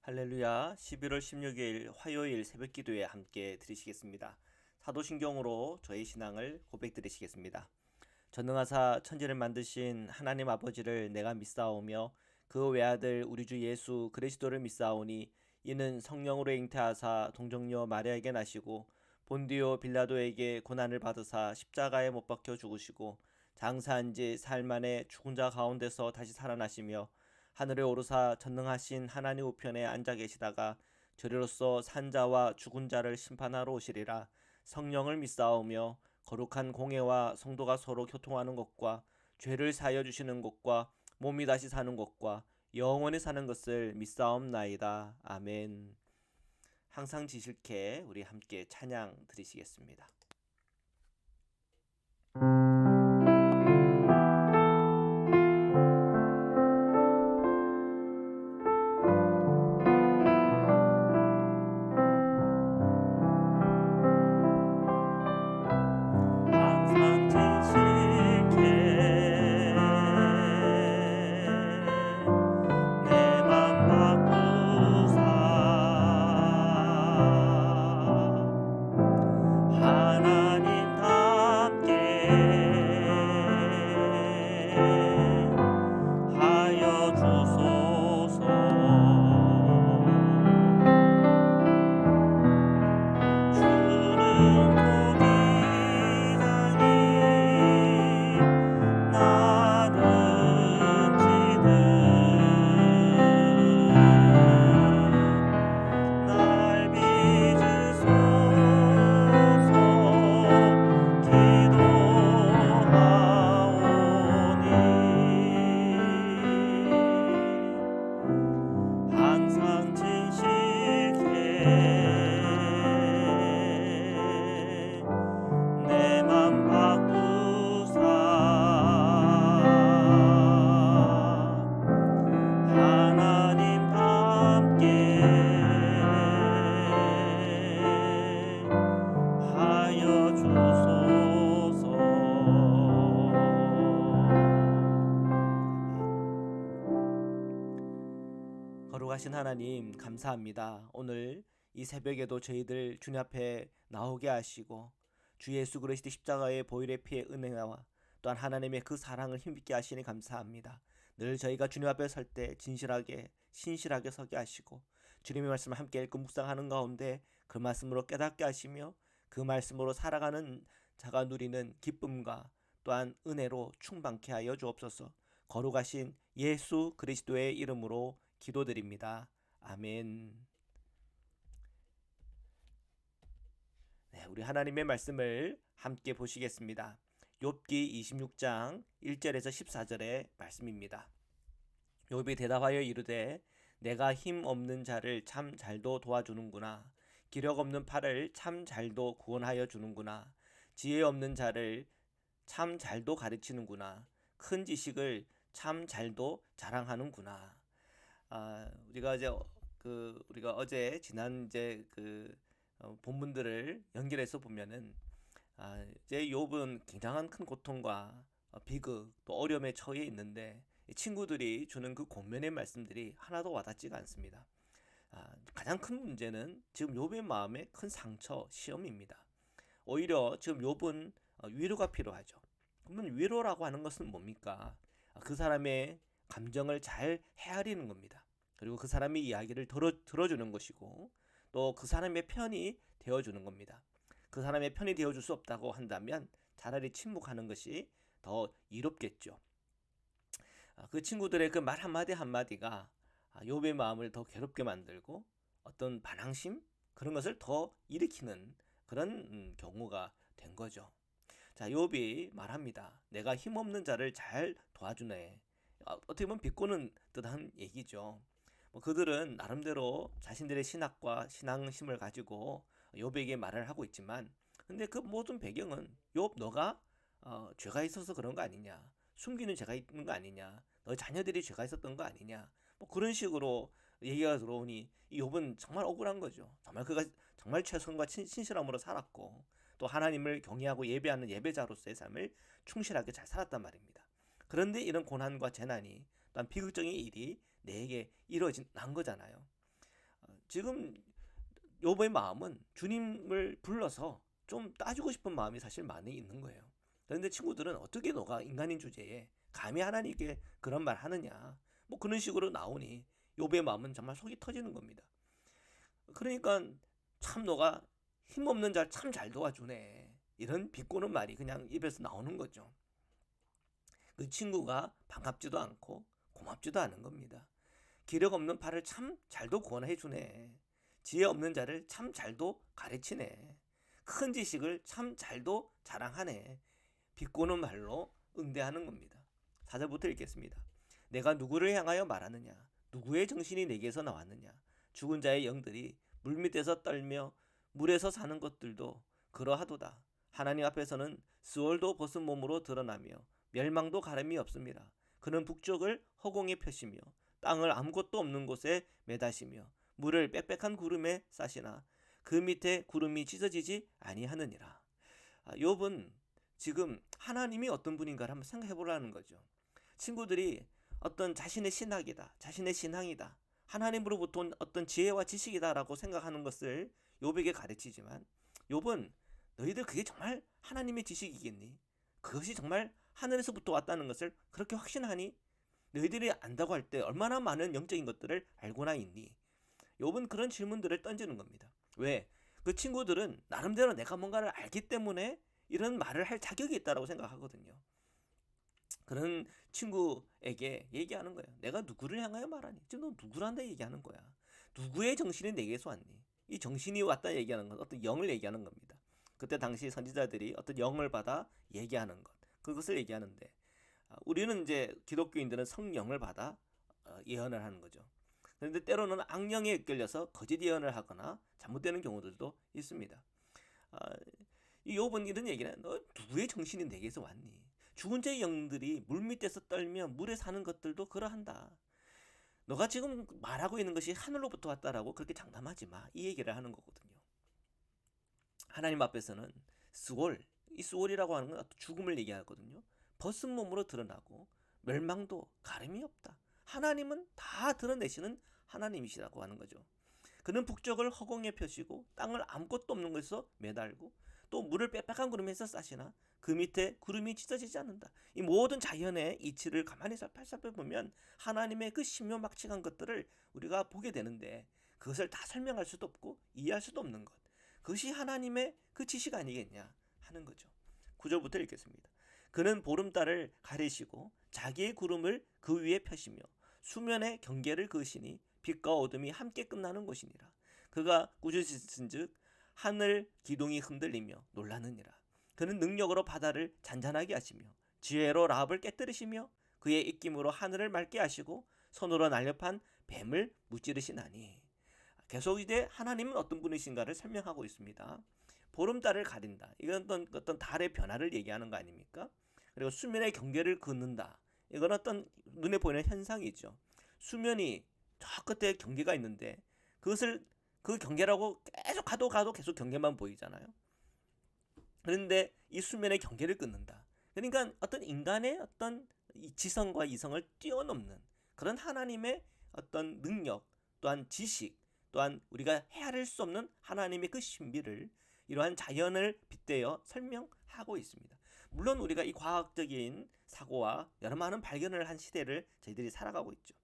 할렐루야. 11월 16일 화요일 새벽 기도에 함께 드리시겠습니다. 사도신경으로 저의 신앙을 고백드리시겠습니다. 전능하사 천지를 만드신 하나님 아버지를 내가 믿사오며 그 외아들 우리 주 예수 그리스도를 믿사오니 이는 성령으로 잉태하사 동정녀 마리아에게 나시고 본디오 빌라도에게 고난을 받으사 십자가에 못 박혀 죽으시고 장사한 지 사흘 만에 죽은 자 가운데서 다시 살아나시며 하늘에 오르사 전능하신 하나님 우편에 앉아 계시다가 저리로서 산자와 죽은 자를 심판하러 오시리라. 성령을 믿사오며 거룩한 공회와 성도가 서로 교통하는 것과 죄를 사하여 주시는 것과 몸이 다시 사는 것과 영원히 사는 것을 믿사옵나이다. 아멘. 항상 지실케 우리 함께 찬양 드리시겠습니다. 항상 지실케 내 맘 바꾸사 하나님답게 하여 주소서. 주는 고기장이 나는 지들 날 빚으소서. 기도하오니 항상 진실케 내 맘 바꾸사 하나님답게 하여 주소서. 거룩하신 하나님 감사합니다. 오늘 이 새벽에도 저희들 주님 앞에 나오게 하시고 주 예수 그리스도 십자가의 보혈의 피의 은혜와 또한 하나님의 그 사랑을 힘있게 하시니 감사합니다. 늘 저희가 주님 앞에 설 때 진실하게 신실하게 서게 하시고 주님의 말씀을 함께 읽고 묵상하는 가운데 그 말씀으로 깨닫게 하시며 그 말씀으로 살아가는 자가 누리는 기쁨과 또한 은혜로 충만케 하여 주옵소서. 거룩하신 예수 그리스도의 이름으로 기도드립니다. 아멘. 네, 우리 하나님의 말씀을 함께 보시겠습니다. 욥기 26장 1절에서 14절의 말씀입니다. 욥이 대답하여 이르되 내가 힘 없는 자를 참 잘도 도와주는구나. 기력 없는 팔을 참 잘도 구원하여 주는구나. 지혜 없는 자를 참 잘도 가르치는구나. 큰 지식을 참 잘도 자랑하는구나. 우리가 어제 지난 본문들을 연결해서 보면은 이제 욥은 굉장한 큰 고통과 비극 또 어려움에 처해 있는데 이 친구들이 주는 그 권면의 말씀들이 하나도 와닿지가 않습니다. 가장 큰 문제는 지금 욥의 마음에 큰 상처, 시험입니다. 오히려 지금 욥은 위로가 필요하죠. 그러면 위로라고 하는 것은 뭡니까? 그 사람의 감정을 잘 헤아리는 겁니다. 그리고 그 사람의 이야기를 들어주는 것이고 또 그 사람의 편이 되어주는 겁니다. 그 사람의 편이 되어줄 수 없다고 한다면 차라리 침묵하는 것이 더 이롭겠죠. 그 친구들의 그 말 한마디 한마디가 욥의 마음을 더 괴롭게 만들고 어떤 반항심 그런 것을 더 일으키는 그런 경우가 된 거죠. 자, 욥이 말합니다. 내가 힘없는 자를 잘 도와주네. 어떻게 보면 비꼬는 듯한 얘기죠. 그들은 나름대로 자신들의 신학과 신앙심을 가지고 욥에게 말을 하고 있지만 근데 그 모든 배경은 욥 너가 죄가 있어서 그런 거 아니냐. 숨기는 죄가 있는 거 아니냐. 너 자녀들이 죄가 있었던 거 아니냐. 그런 식으로 얘기가 들어오니 이 욥은 정말 억울한 거죠. 정말 그가 정말 최선과 신실함으로 살았고 또 하나님을 경외하고 예배하는 예배자로서의 삶을 충실하게 잘 살았단 말입니다. 그런데 이런 고난과 재난이 또한 비극적인 일이 내게 난 거잖아요. 지금 욥의 마음은 주님을 불러서 좀 따지고 싶은 마음이 사실 많이 있는 거예요. 그런데 친구들은 어떻게 너가 인간인 주제에 감히 하나님께 그런 말 하느냐, 뭐 그런 식으로 나오니 욥의 마음은 정말 속이 터지는 겁니다. 그러니까 참 너가 힘없는 자 참 잘 도와주네, 이런 비꼬는 말이 그냥 입에서 나오는 거죠. 그 친구가 반갑지도 않고 고맙지도 않은 겁니다. 기력 없는 팔을 참 잘도 구원해 주네. 지혜 없는 자를 참 잘도 가르치네. 큰 지식을 참 잘도 자랑하네. 비꼬는 말로 응대하는 겁니다. 4절부터 읽겠습니다. 내가 누구를 향하여 말하느냐? 누구의 정신이 내게서 나왔느냐? 죽은 자의 영들이 물밑에서 떨며 물에서 사는 것들도 그러하도다. 하나님 앞에서는 스월도 벗은 몸으로 드러나며 멸망도 가름이 없습니다. 그는 북쪽을 허공에 펴시며 땅을 아무것도 없는 곳에 매다시며 물을 빽빽한 구름에 싸시나 그 밑에 구름이 찢어지지 아니하느니라. 욥은 지금 하나님이 어떤 분인가를 한번 생각해 보라는 거죠. 친구들이 어떤 자신의 신학이다, 자신의 신앙이다, 하나님으로부터 온 어떤 지혜와 지식이다라고 생각하는 것을 욥에게 가르치지만, 욥은 너희들 그게 정말 하나님의 지식이겠니? 그것이 정말 하늘에서부터 왔다는 것을 그렇게 확신하니? 너희들이 안다고 할 때 얼마나 많은 영적인 것들을 알고나 있니? 욥은 그런 질문들을 던지는 겁니다. 왜? 그 친구들은 나름대로 내가 뭔가를 알기 때문에 이런 말을 할 자격이 있다고 생각하거든요. 그런 친구에게 얘기하는 거예요. 내가 누구를 향하여 말하니? 지금 너 누구란다 얘기하는 거야. 누구의 정신이 내게서 왔니? 이 정신이 왔다 얘기하는 건 어떤 영을 얘기하는 겁니다. 그때 당시 선지자들이 어떤 영을 받아 얘기하는 것, 그것을 얘기하는데, 우리는 이제 기독교인들은 성령을 받아 예언을 하는 거죠. 그런데 때로는 악령에 이끌려서 거짓 예언을 하거나 잘못되는 경우들도 있습니다. 이 욥은 이런 얘기를 해요. 너 누구의 정신이 내게서 왔니? 죽은 자의 영들이 물밑에서 떨며 물에 사는 것들도 그러한다. 너가 지금 말하고 있는 것이 하늘로부터 왔다라고 그렇게 장담하지 마. 이 얘기를 하는 거거든요. 하나님 앞에서는 스월, 이 스월이라고 하는 건 죽음을 얘기하거든요. 벗은 몸으로 드러나고 멸망도 가름이 없다. 하나님은 다 드러내시는 하나님이시라고 하는 거죠. 그는 북쪽을 허공에 펴시고 땅을 아무것도 없는 곳에서 매달고 또 물을 빽빽한 구름에서 싸시나 그 밑에 구름이 찢어지지 않는다. 이 모든 자연의 이치를 가만히 살펴보면 하나님의 그 신묘막측한 것들을 우리가 보게 되는데, 그것을 다 설명할 수도 없고 이해할 수도 없는 것, 그것이 하나님의 그 지식 아니겠냐 하는 거죠. 9절부터 읽겠습니다. 그는 보름달을 가리시고 자기의 구름을 그 위에 펴시며 수면의 경계를 그으시니 빛과 어둠이 함께 끝나는 곳이니라. 그가 꾸짖으신즉 하늘 기둥이 흔들리며 놀라느니라. 그는 능력으로 바다를 잔잔하게 하시며 지혜로 라합을 깨뜨리시며 그의 입김으로 하늘을 맑게 하시고 손으로 날렵한 뱀을 무찌르시나니. 계속 이제 하나님은 어떤 분이신가를 설명하고 있습니다. 보름달을 가린다. 이건 어떤 달의 변화를 얘기하는 거 아닙니까? 그리고 수면의 경계를 긋는다. 이건 어떤 눈에 보이는 현상이죠. 수면이 저 끝에 경계가 있는데 그것을 그 경계라고 계속 가도 계속 경계만 보이잖아요. 그런데 이 수면의 경계를 끊는다. 그러니까 어떤 인간의 어떤 지성과 이성을 뛰어넘는 그런 하나님의 어떤 능력, 또한 지식, 또한 우리가 헤아릴 수 없는 하나님의 그 신비를 이러한 자연을 빗대어 설명하고 있습니다. 물론 우리가 이 과학적인 사고와 여러 많은 발견을 한 시대를 저희들이 살아가고 있죠.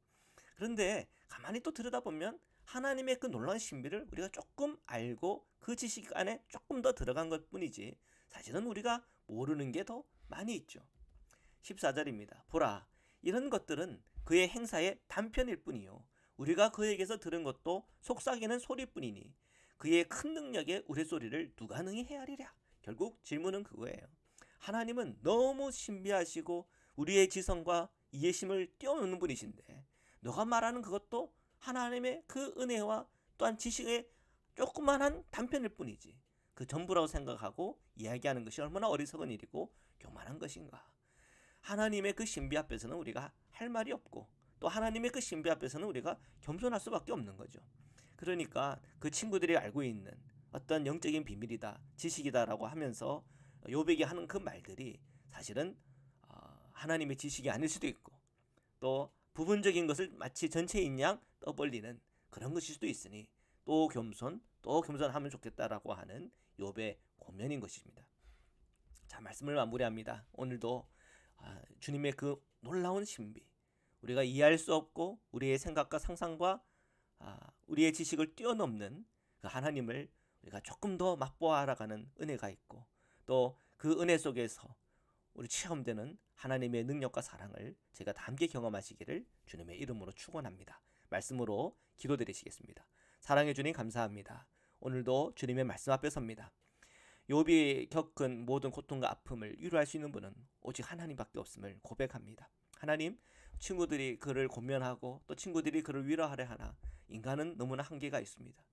그런데 가만히 또 들여다보면 하나님의 그 놀라운 신비를 우리가 조금 알고 그 지식 안에 조금 더 들어간 것 뿐이지 사실은 우리가 모르는 게 더 많이 있죠. 14절입니다. 보라, 이런 것들은 그의 행사의 단편일 뿐이요 우리가 그에게서 들은 것도 속삭이는 소리뿐이니 그의 큰 능력의 우레소리를 누가 능히 헤아리랴. 결국 질문은 그거예요. 하나님은 너무 신비하시고 우리의 지성과 이해심을 뛰어넘는 분이신데 너가 말하는 그것도 하나님의 그 은혜와 또한 지식의 조그만한 단편일 뿐이지 그 전부라고 생각하고 이야기하는 것이 얼마나 어리석은 일이고 교만한 것인가. 하나님의 그 신비 앞에서는 우리가 할 말이 없고 또 하나님의 그 신비 앞에서는 우리가 겸손할 수밖에 없는 거죠. 그러니까 그 친구들이 알고 있는 어떤 영적인 비밀이다, 지식이다라고 하면서 욥에게 하는 그 말들이 사실은 하나님의 지식이 아닐 수도 있고 또 부분적인 것을 마치 전체인 양 떠벌리는 그런 것일 수도 있으니 또 겸손, 또 겸손하면 좋겠다라고 하는 욥의 고면인 것입니다. 자, 말씀을 마무리합니다. 오늘도 주님의 그 놀라운 신비, 우리가 이해할 수 없고 우리의 생각과 상상과 우리의 지식을 뛰어넘는 그 하나님을 우리가 조금 더 맛보아 알아가는 은혜가 있고, 또 그 은혜 속에서 우리 체험되는 하나님의 능력과 사랑을 제가 다 함께 경험하시기를 주님의 이름으로 축원합니다. 말씀으로 기도드리시겠습니다. 사랑해 주님 감사합니다. 오늘도 주님의 말씀 앞에 섭니다. 욥이 겪은 모든 고통과 아픔을 위로할 수 있는 분은 오직 하나님밖에 없음을 고백합니다. 하나님, 친구들이 그를 권면하고 또 친구들이 그를 위로하려 하나 인간은 너무나 한계가 있습니다.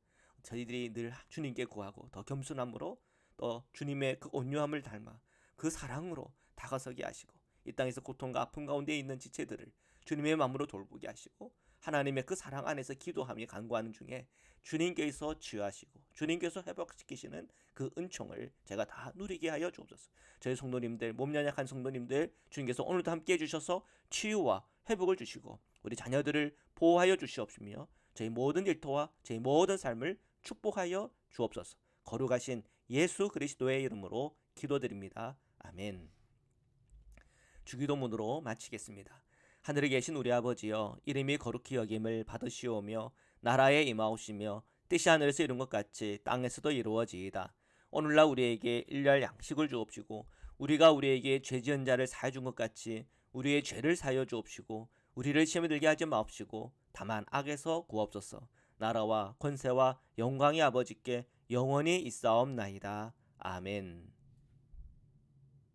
저희들이 늘 주님께 구하고 더 겸손함으로 또 주님의 그 온유함을 닮아 그 사랑으로 다가서게 하시고, 이 땅에서 고통과 아픔 가운데 있는 지체들을 주님의 마음으로 돌보게 하시고, 하나님의 그 사랑 안에서 기도하며 간구하는 중에 주님께서 치유하시고 주님께서 회복시키시는 그 은총을 제가 다 누리게 하여 주옵소서. 저희 성도님들, 몸 연약한 성도님들 주님께서 오늘도 함께 해주셔서 치유와 회복을 주시고 우리 자녀들을 보호하여 주시옵시며 저희 모든 일터와 저희 모든 삶을 축복하여 주옵소서. 거룩하신 예수 그리스도의 이름으로 기도드립니다. 아멘. 주기도문으로 마치겠습니다. 하늘에 계신 우리 아버지여, 이름이 거룩히 여김을 받으시오며 나라에 임하오시며 뜻이 하늘에서 이룬 것 같이 땅에서도 이루어지이다. 오늘날 우리에게 일할 양식을 주옵시고 우리가 우리에게 죄 지은 자를 사해 준 것 같이 우리의 죄를 사하여 주옵시고 우리를 시험에 들게 하지 마옵시고 다만 악에서 구옵소서. 나라와 권세와 영광이 아버지께 영원히 있사옵나이다. 아멘.